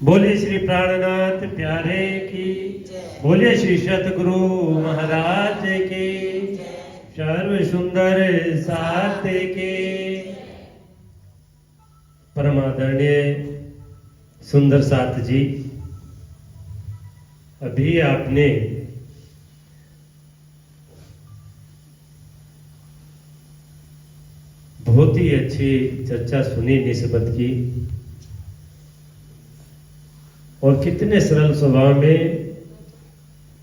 बोले श्री प्राणनाथ प्यारे की, बोले श्री सतगुरु महाराज की, सर्व सुंदर साथ के। परमादरणीय सुंदर साथ जी, अभी आपने बहुत ही अच्छी चर्चा सुनी निस्बत की, और कितने सरल स्वभाव में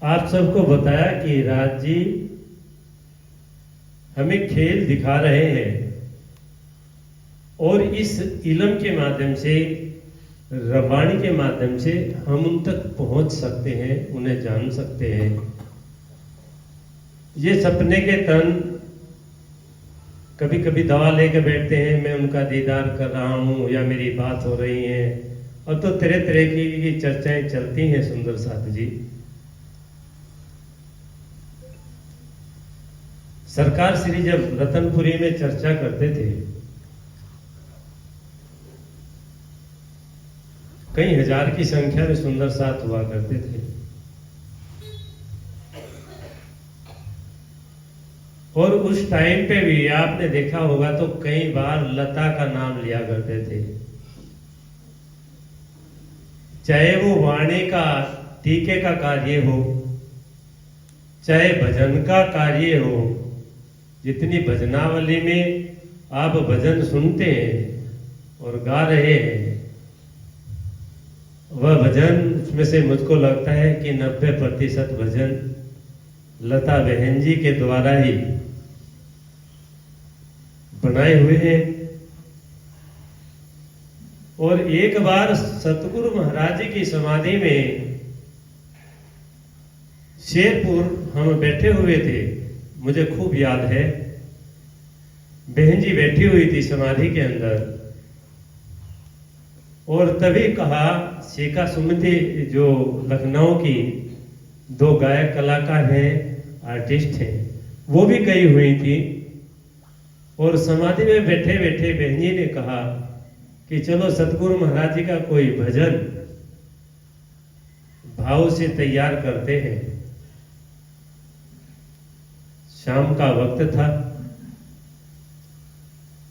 आप सबको बताया कि राज जी हमें खेल दिखा रहे हैं और इस इलम के माध्यम से, रवाणी के माध्यम से हम उन तक पहुंच सकते हैं, उन्हें जान सकते हैं। ये सपने के तन कभी कभी दवा लेकर बैठते हैं, मैं उनका दीदार कर रहा हूं या मेरी बात हो रही है, अब तो तरह तरह की चर्चाएं चलती हैं सुंदर साथ जी। सरकार श्री जब रतनपुरी में चर्चा करते थे, कई हजार की संख्या में सुंदर साथ हुआ करते थे, और उस टाइम पे भी आपने देखा होगा तो कई बार लता का नाम लिया करते थे। चाहे वो वाणी का टीके का कार्य हो, चाहे भजन का कार्य हो, जितनी भजनावली में आप भजन सुनते हैं और गा रहे हैं, वह भजन, उसमें से मुझको लगता है कि 90% भजन लता बहन जी के द्वारा ही बनाए हुए हैं। और एक बार सतगुरु महाराज जी की समाधि में शेरपुर हम बैठे हुए थे, मुझे खूब याद है, बहन जी बैठी हुई थी समाधि के अंदर, और तभी कहा, शेखा सुमति जो लखनऊ की 2 गायक कलाकार हैं, आर्टिस्ट हैं, वो भी गई हुई थी, और समाधि में बैठे बैठे बहन जी ने कहा कि चलो सतगुरु महाराज जी का कोई भजन भाव से तैयार करते हैं। शाम का वक्त था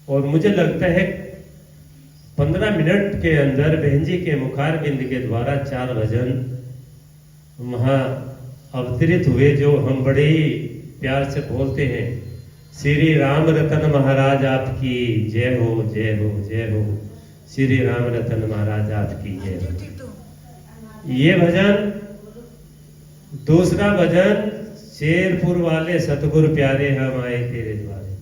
और मुझे लगता है 15 मिनट के अंदर बहन जी के मुखारबिंद के द्वारा 4 भजन वहां अवतरित हुए, जो हम बड़े ही प्यार से बोलते हैं, श्री राम रतन महाराज आपकी जय हो, जय हो, जय हो, श्री राम रतन महाराज आपकी जय हो। ये भजन, दूसरा भजन, शेरपुर वाले सतगुरु प्यारे हम आए तेरे द्वारे,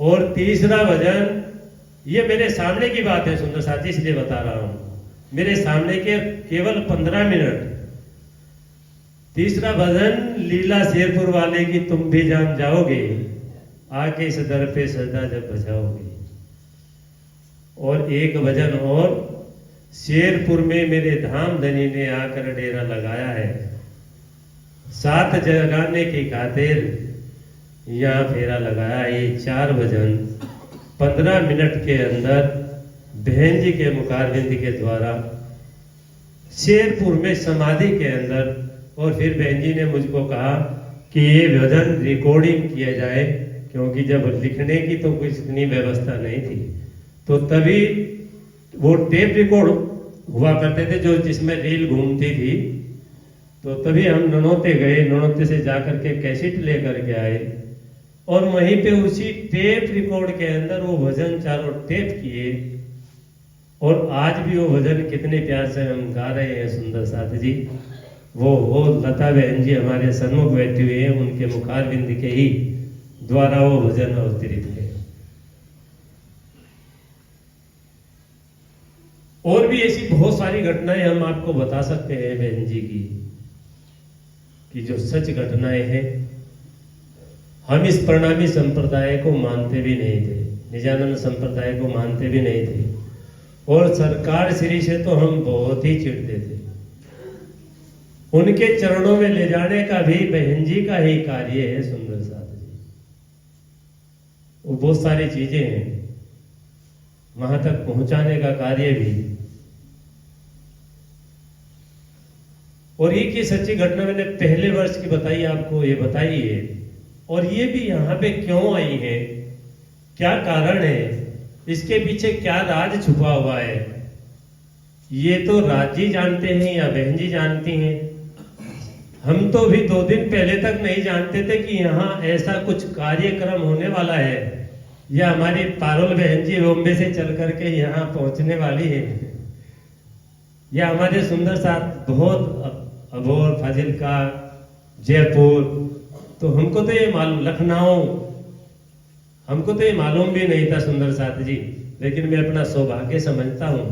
और तीसरा भजन, ये मेरे सामने की बात है सुंदर साथी, इसलिए बता रहा हूं, मेरे सामने के केवल 15 मिनट। तीसरा भजन, लीला शेरपुर वाले की तुम भी जान जाओगे, आके इस दर पे सदा जब बजाओगे। और एक भजन और, शेरपुर में मेरे धाम धनी ने आकर डेरा लगाया है, 7 जगाने की खातिर यहाँ फेरा लगाया। ये 4 भजन 15 मिनट के अंदर बहन जी के मुखारबिंद के द्वारा शेरपुर में समाधि के अंदर, और फिर बहन जी ने मुझको कहा कि ये भजन रिकॉर्डिंग किया जाए, क्योंकि जब लिखने की तो कुछ इतनी व्यवस्था नहीं थी, तो तभी वो टेप रिकॉर्ड हुआ करते थे जो जिसमें रील घूमती थी, तो तभी हम ननौते गए, ननौते से जाकर के कैसेट लेकर के आए, और वहीं पे उसी टेप रिकॉर्ड के अंदर वो भजन चारों टेप किए, और आज भी वो भजन कितने प्यार से हम गा रहे हैं सुंदर साथ जी। वो लता बहन जी हमारे सन्मुख बैठी हुए हैं, उनके मुखारबिंद के ही द्वारा वो भजन अवतरित है। और भी ऐसी बहुत सारी घटनाएं हम आपको बता सकते हैं बहन जी की, कि जो सच घटनाएं हैं। हम इस प्रणामी संप्रदाय को मानते भी नहीं थे, निजानंद संप्रदाय को मानते भी नहीं थे, और सरकार श्री से तो हम बहुत ही चिढ़ते थे। उनके चरणों में ले जाने का भी बहन जी का ही कार्य है सुंदर साथ जी। वो बहुत सारी चीजें हैं, वहां तक पहुंचाने का कार्य भी और एक ये सच्ची घटना मैंने पहले वर्ष की बताई आपको, ये बताई है। और ये भी यहाँ पे क्यों आई है, क्या कारण है, इसके पीछे क्या राज छुपा हुआ है, ये तो राज जी जानते हैं या बहन जी जानती हैं। हम तो भी 2 दिन पहले तक नहीं जानते थे कि यहाँ ऐसा कुछ कार्यक्रम होने वाला है, या हमारी पारुल बहन जी बॉम्बे से चल करके यहाँ पहुंचने वाली है, या हमारे सुंदर साथ बहुत अबोर, फाजिल्का, जयपुर, तो हमको तो ये मालूम, लखनऊ, हमको तो ये मालूम भी नहीं था सुंदर साथ जी। लेकिन मैं अपना सौभाग्य समझता हूँ,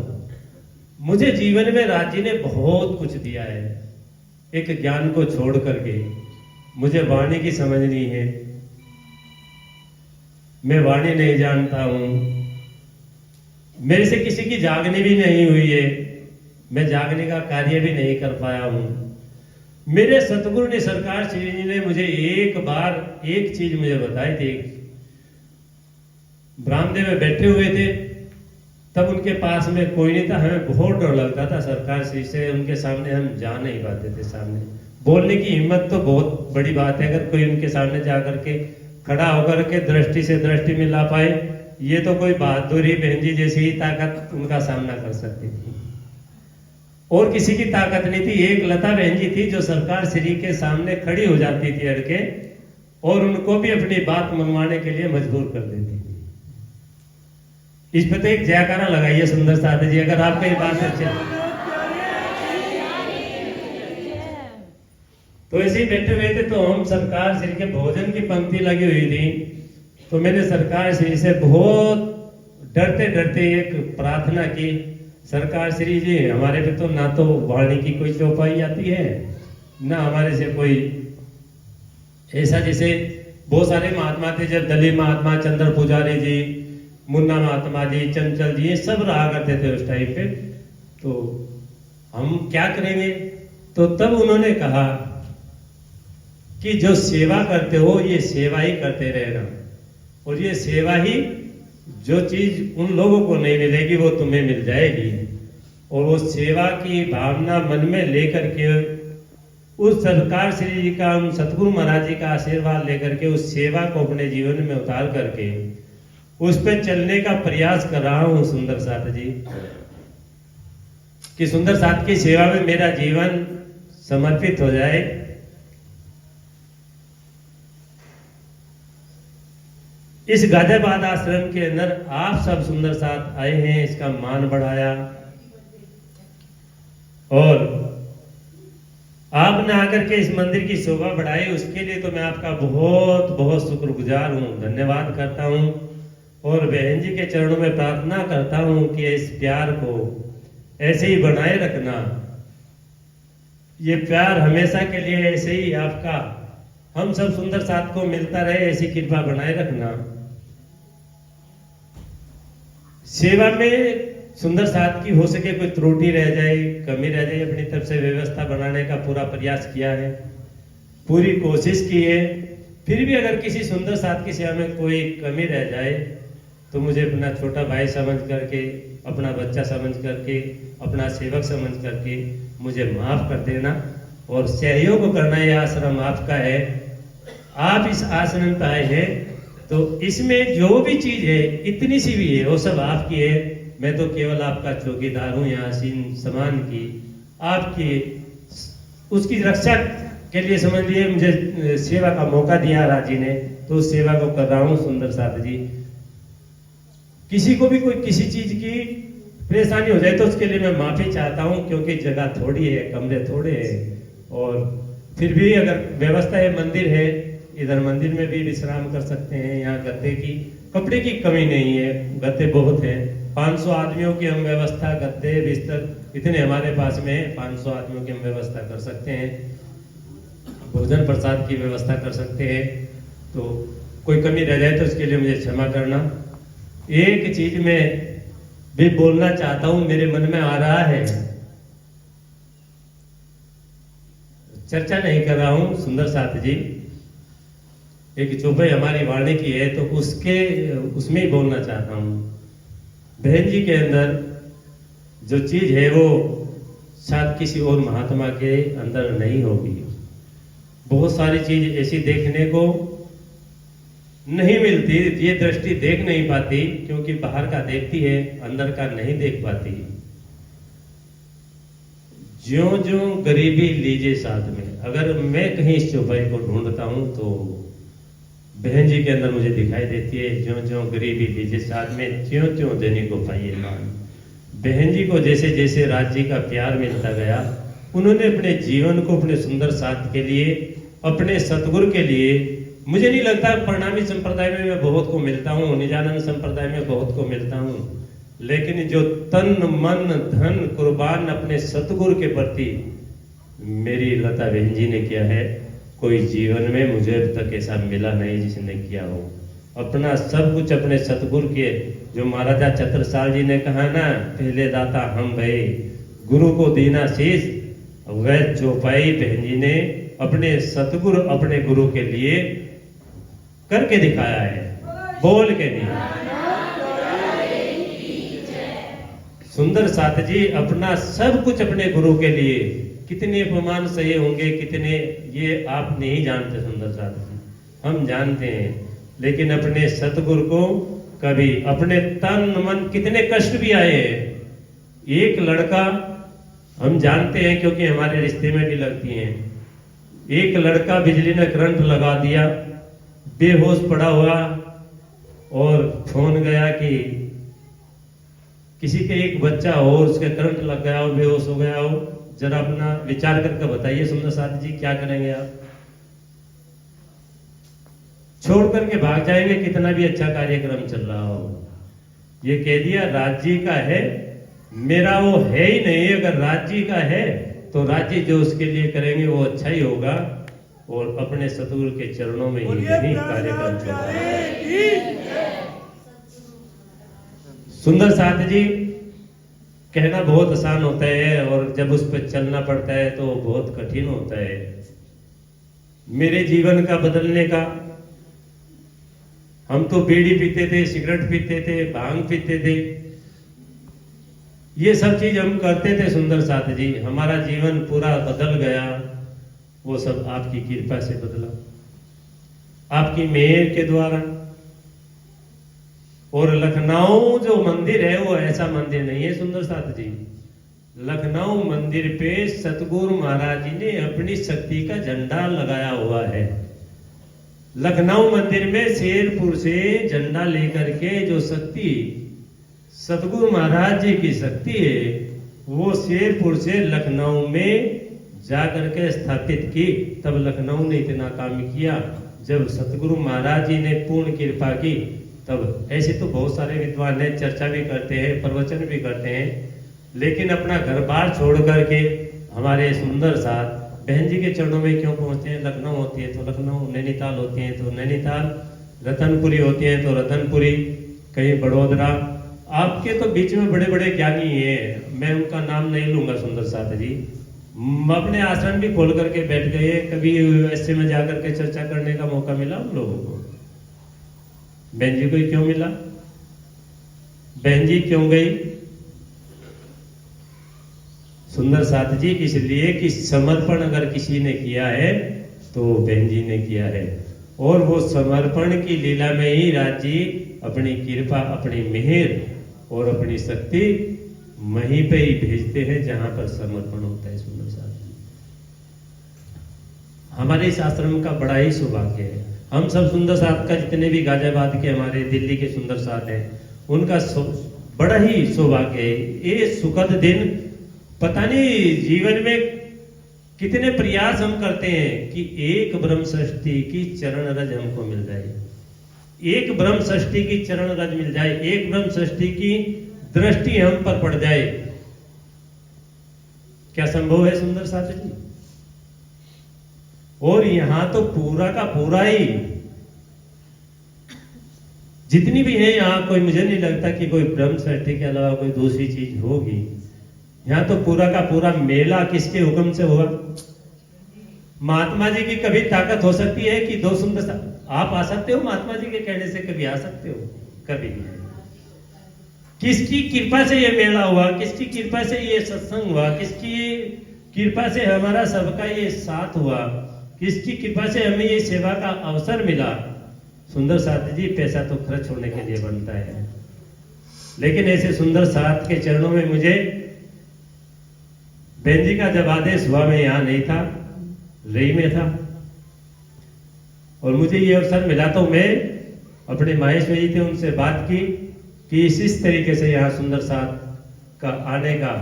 मुझे जीवन में राज जी ने बहुत कुछ दिया है। एक ज्ञान को छोड़ करके मुझे वाणी की समझ नहीं है, मैं वाणी नहीं जानता हूं, मेरे से किसी की जागनी भी नहीं हुई है, मैं जागने का कार्य भी नहीं कर पाया हूं। मेरे सतगुरु ने, सरकार श्री जी ने मुझे एक बार एक चीज मुझे बताई थी। ब्राह्मदेव में बैठे हुए थे, तब उनके पास में कोई नहीं था, हमें बहुत डर लगता था सरकार श्री से, उनके सामने हम जा नहीं पाते थे। सामने बोलने की हिम्मत तो बहुत बड़ी बात है, अगर कोई उनके सामने जाकर के खड़ा होकर के दृष्टि से दृष्टि मिला पाए, ये तो कोई बहादुरी बहन जी जैसी ही ताकत उनका सामना कर सकती थी, और किसी की ताकत नहीं थी। एक लता बहन जी थी जो सरकार श्री के सामने खड़ी हो जाती थी अड़के, और उनको भी अपनी बात मनवाने के लिए मजबूर कर देती थी। इस पर तो एक जयकारा लगाइए सुंदर साथ जी, अगर आपको ये बात अच्छी। तो ऐसे ही बैठे हुए थे, तो हम सरकार श्री के भोजन की पंक्ति लगी हुई थी, तो मैंने सरकार श्री से बहुत डरते डरते एक प्रार्थना की, सरकार श्री जी, हमारे पे तो ना तो वाणी की कोई चौपाई आती है, ना हमारे से कोई ऐसा, जैसे बहुत सारे महात्मा थे, जब दलीप महात्मा, चंद्र पुजारी जी, मुन्ना महात्मा जी, चंचल जी, ये सब रहा करते थे उस टाइम पे, तो हम क्या करेंगे। तो तब उन्होंने कहा कि जो सेवा करते हो ये सेवा ही करते रहना, और ये सेवा ही, जो चीज उन लोगों को नहीं मिलेगी वो तुम्हें मिल जाएगी। और वो सेवा की भावना मन में लेकर के, उस सरकार श्री जी का, उन सतगुरु महाराज जी का आशीर्वाद लेकर के उस सेवा को अपने जीवन में उतार करके उस पर चलने का प्रयास कर रहा हूं सुंदर साथ जी, कि सुंदर साथ की सेवा में मेरा जीवन समर्पित हो जाए। इस गाजियाबाद आश्रम के अंदर आप सब सुंदर साथ आए हैं, इसका मान बढ़ाया, और आपने आकर के इस मंदिर की शोभा बढ़ाई, उसके लिए तो मैं आपका बहुत बहुत शुक्रगुजार हूं, धन्यवाद करता हूं। और बहन जी के चरणों में प्रार्थना करता हूं कि इस प्यार को ऐसे ही बनाए रखना, ये प्यार हमेशा के लिए ऐसे ही आपका हम सब सुंदर साथ को मिलता रहे, ऐसी कृपा बनाए रखना। सेवा में सुंदर साथ की हो सके कोई त्रुटि रह जाए, कमी रह जाए, अपनी तरफ से व्यवस्था बनाने का पूरा प्रयास किया है, पूरी कोशिश की है। फिर भी अगर किसी सुंदर साथ की सेवा में कोई कमी रह जाए तो मुझे अपना छोटा भाई समझ करके, अपना बच्चा समझ करके, अपना सेवक समझ करके मुझे माफ कर देना, और सहयोग करना। यह आश्रम आपका है, आप इस आश्रम पे आए हैं, तो इसमें जो भी चीज है, इतनी सी भी है, वो सब आपकी है। मैं तो केवल आपका चौकीदार हूँ, यहाँ सीन समान की आपकी, उसकी रक्षा के लिए समझ लिए मुझे सेवा का मौका दिया राजी ने, तो उस सेवा को कर रहा हूँ सुंदर साथ जी। किसी को भी कोई किसी चीज की परेशानी हो जाए तो उसके लिए मैं माफी चाहता हूँ, क्योंकि जगह थोड़ी है, कमरे थोड़े हैं, और फिर भी अगर व्यवस्था है, मंदिर है, इधर मंदिर में भी विश्राम कर सकते हैं। यहाँ गद्दे की, कपड़े की कमी नहीं है, गद्दे बहुत हैं। 500 आदमियों की हम व्यवस्था, गद्दे बिस्तर इतने हमारे पास में है, 500 आदमियों की हम व्यवस्था कर सकते हैं। भोजन प्रसाद की व्यवस्था कर सकते हैं। तो कोई कमी रह जाए तो उसके लिए मुझे क्षमा करना। एक चीज मैं भी बोलना चाहता हूं, मेरे मन में आ रहा है, चर्चा नहीं कर रहा हूं सुंदर साथ जी, एक चौपाई हमारी वाणी की है, तो उसमें ही बोलना चाहता हूं। बहन जी के अंदर जो चीज है वो शायद किसी और महात्मा के अंदर नहीं होगी। बहुत सारी चीज ऐसी देखने को नहीं मिलती, ये दृष्टि देख नहीं पाती, क्योंकि बाहर का देखती है, अंदर का नहीं देख पाती। ज्यों ज्यों गरीबी लीजिए साथ में। अगर मैं कहीं इस चौपाई को ढूंढता हूं तो बहन जी के अंदर मुझे दिखाई देती है। ज्यों ज्यों गरीबी लीजिए साथ में, त्यों त्यों देने को पाइए मान। बहन जी को जैसे जैसे राज्य का प्यार मिलता गया, उन्होंने अपने जीवन को अपने सुंदर साथ के लिए, अपने सतगुरु के लिए, मुझे नहीं लगता प्रणामी संप्रदाय में मैं बहुत को मिलता हूँ, निजानंद संप्रदाय में बहुत को मिलता हूँ, लेकिन जो तन मन धन कुर्बान अपने सतगुरु के प्रति मेरी लता बहन जी ने किया है, कोई जीवन में मुझे अब तक ऐसा मिला नहीं जिसने किया हो। अपना सब कुछ अपने सतगुरु के, जो महाराजा छत्रसाल जी ने कहा ना, पहले दाता हम भई गुरु को दीना शीश, वह चौपाई बहन जी ने अपने सतगुरु अपने गुरु के लिए करके दिखाया है, बोल के नहीं। सुंदर साथ जी अपना सब कुछ अपने गुरु के लिए, कितने अपमान सहे होंगे, कितने, ये आप नहीं जानते सुंदर साथ जी, हम जानते हैं। लेकिन अपने सतगुरु को कभी अपने तन मन, कितने कष्ट भी आए हैं। एक लड़का हम जानते हैं क्योंकि हमारे रिश्ते में भी लगती हैं, एक लड़का बिजली ने करंट लगा दिया, बेहोश पड़ा हुआ, और फोन गया कि किसी के एक बच्चा हो, उसके करंट लग गया हो, बेहोश हो गया हो, जरा अपना विचार करके बताइए सुंदर साथ जी, क्या करेंगे आप? छोड़ करके भाग जाएंगे, कितना भी अच्छा कार्यक्रम चल रहा हो। ये कह दिया राज्य का है, मेरा वो है ही नहीं। अगर राज्य का है तो राज्य जो उसके लिए करेंगे वो अच्छा ही होगा, और अपने सतगुरु के चरणों में ही कार्यक्रम चल रहा है। सुंदर साथ जी, कहना बहुत आसान होता है और जब उस पर चलना पड़ता है तो बहुत कठिन होता है। मेरे जीवन का बदलने का, हम तो बीड़ी पीते थे, सिगरेट पीते थे, भांग पीते थे, ये सब चीज हम करते थे सुंदर साथ जी, हमारा जीवन पूरा बदल गया। वो सब आपकी कृपा से बदला, आपकी मेहर के द्वारा। और लखनऊ जो मंदिर है वो ऐसा मंदिर नहीं है सुंदर साथ जी। लखनऊ मंदिर पे सतगुरु महाराज जी ने अपनी शक्ति का झंडा लगाया हुआ है। लखनऊ मंदिर में शेरपुर से झंडा लेकर के जो शक्ति सतगुरु महाराज जी की शक्ति है, वो शेरपुर से लखनऊ में जाकर के स्थापित की। तब लखनऊ ने इतना काम किया। जब सतगुरु महाराज जी ने पूर्ण कृपा की, तब ऐसे तो बहुत सारे विद्वान हैं, चर्चा भी करते हैं, प्रवचन भी करते हैं, लेकिन अपना घर बार छोड़ करके हमारे सुंदर साथ बहन जी के चरणों में क्यों पहुंचते हैं? लखनऊ होती है तो लखनऊ, नैनीताल होती है तो नैनीताल, रतनपुरी होती है तो रतनपुरी, कहीं बड़ोदरा। आपके तो बीच में बड़े बड़े ज्ञानी हैं, मैं उनका नाम नहीं लूंगा सुंदर साथ जी। अपने आश्रम भी खोल करके बैठ गए, कभी ऐसे में जाकर के चर्चा करने का मौका मिला उन लोगों को? बहन जी को ही क्यों मिला? बहन जी क्यों गई सुंदर साथ जी? इसलिए कि समर्पण अगर किसी ने किया है तो बहन जी ने किया है, और वो समर्पण की लीला में ही राज जी अपनी कृपा, अपनी मेहर और अपनी शक्ति वहीं पे ही भेजते हैं जहां पर समर्पण होता है। सुंदर साथ जी, हमारे इस आश्रम का बड़ा ही सौभाग्य है। हम सब सुंदर साथ का, जितने भी गाजियाबाद के हमारे दिल्ली के सुंदर साथ हैं, उनका बड़ा ही सौभाग्य है। ये सुखद दिन, पता नहीं जीवन में कितने प्रयास हम करते हैं कि एक ब्रह्म सृष्टि की चरण रज हमको मिल जाए, एक ब्रह्म सृष्टि की चरण रज मिल जाए, एक ब्रह्म सृष्टि की दृष्टि हम पर पड़ जाए। क्या संभव है सुंदर साथ जी? और यहां तो पूरा का पूरा ही, जितनी भी है यहां, कोई मुझे नहीं लगता कि कोई ब्रह्म सृष्टि के अलावा कोई दूसरी चीज होगी। यहां तो पूरा का पूरा मेला किसके हुक्म से हुआ? महात्मा जी की कभी ताकत हो सकती है कि दो सुंदर आप आ सकते हो? महात्मा जी के कहने से कभी आ सकते हो? कभी नहीं। किसकी कृपा से ये मेला हुआ, किसकी कृपा से ये सत्संग हुआ, किसकी कृपा से हमारा सबका ये साथ हुआ, किसकी कृपा से हमें ये सेवा का अवसर मिला। सुंदर साथ जी, पैसा तो खर्च होने के लिए बनता है, लेकिन ऐसे सुंदर साथ के चरणों में मुझे बहन जी का जब आदेश हुआ, मैं यहां नहीं था, रही में था, और मुझे ये अवसर मिला तो मैं अपने माहेश्वर जी थे उनसे बात की कि इस तरीके से यहाँ सुंदर साथ का आने का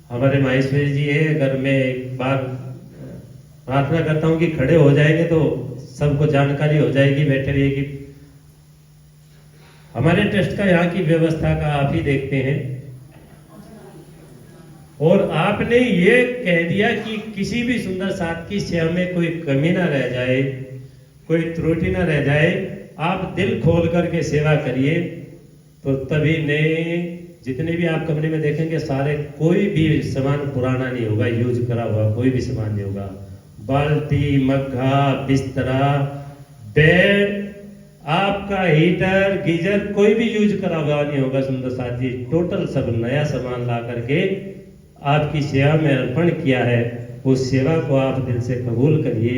हमारे माहेश्वर जी है। अगर मैं एक बार प्रार्थना करता हूँ कि खड़े हो जाएंगे तो सबको जानकारी हो जाएगी बैठे हुए कि हमारे ट्रस्ट का यहाँ की व्यवस्था का आप ही देखते हैं, और आपने ये कह दिया कि किसी भी सुंदर साथ की सेवा में कोई कमी ना रह जाए, कोई त्रुटि ना रह जाए, आप दिल खोल करके सेवा करिए। तो तभी नए जितने भी आप कमरे में देखेंगे सारे कोई भी सामान पुराना नहीं होगा, यूज करा हुआ कोई भी सामान नहीं होगा। बाल्टी, मग्घा, बिस्तरा, बेड, आपका हीटर, गीजर कोई भी यूज करा हुआ नहीं होगा। सुंदर साथ जी टोटल सब नया सामान ला करके आपकी सेवा में अर्पण किया है। उस सेवा को आप दिल से कबूल करिए,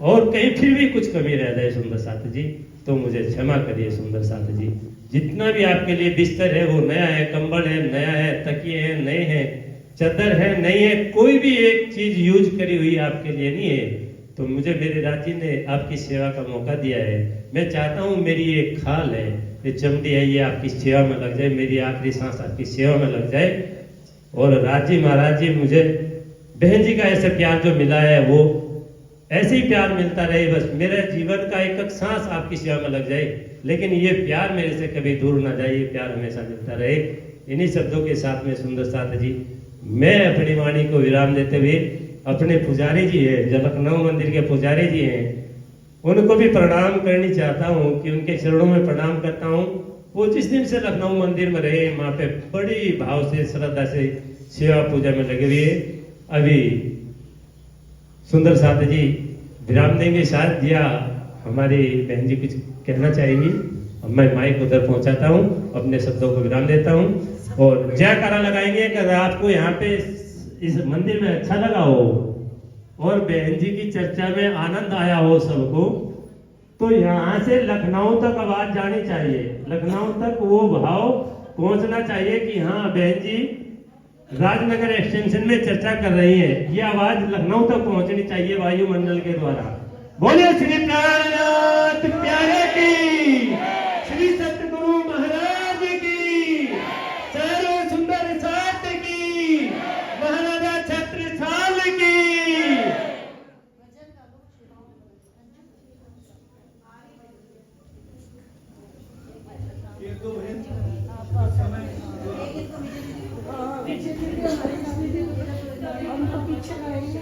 और कहीं फिर भी कुछ कमी रह जाए सुंदर साथ जी तो मुझे क्षमा करिए। सुंदर साथ जी, जितना भी आपके लिए बिस्तर है वो नया है, कंबल है नया है, तकिए हैं नए हैं, चादर है नई है, कोई भी एक चीज यूज करी हुई आपके लिए नहीं है। तो मुझे मेरे राज्य ने आपकी सेवा का मौका दिया है। मैं चाहता हूँ मेरी ये खाल है, ये चमड़ी है, ये आपकी सेवा में लग जाए, मेरी आखिरी सांस आपकी सेवा में लग जाए। और राज्य महाराज जी, मुझे बहन जी का ऐसा प्यार जो मिला है वो ऐसे ही प्यार मिलता रहे, बस मेरे जीवन का एक एक सांस आपकी सेवा में लग जाए, लेकिन ये प्यार मेरे से कभी दूर ना जाए, ये प्यार हमेशा मिलता रहे। इन्हीं शब्दों के साथ में सुंदर साथ जी मैं अपनी वाणी को विराम देते हुए अपने पुजारी जी है, जो लखनऊ मंदिर के पुजारी जी हैं, उनको भी प्रणाम करनी चाहता हूँ कि उनके चरणों में प्रणाम करता हूँ। वो जिस दिन से लखनऊ मंदिर में रहे वहाँ पे बड़ी भाव से श्रद्धा से सेवा पूजा में लगे हुए। अभी सुंदर साथ जी विराम देंगे शायद, या हमारी बहन जी कुछ कहना चाहेगी। मैं माइक उधर पहुंचाता हूं, अपने शब्दों को विराम देता हूं, और जयकारा लगाएंगे। अगर आपको यहाँ पे इस मंदिर में अच्छा लगा हो और बहन जी की चर्चा में आनंद आया हो सबको, तो यहाँ से लखनऊ तक आवाज जानी चाहिए, लखनऊ तक वो भाव पहुंचना चाहिए कि हाँ बहन जी राजनगर एक्सटेंशन में चर्चा कर रही है, ये आवाज लखनऊ तक पहुंचनी चाहिए वायुमंडल के द्वारा। बोलिए श्री प्राणनाथ प्यारे की, श्री सतगुरु महाराज की, चारों सुंदर साथ की, महाराजा छत्रसाल की। हम तो पीछे रहेंगे।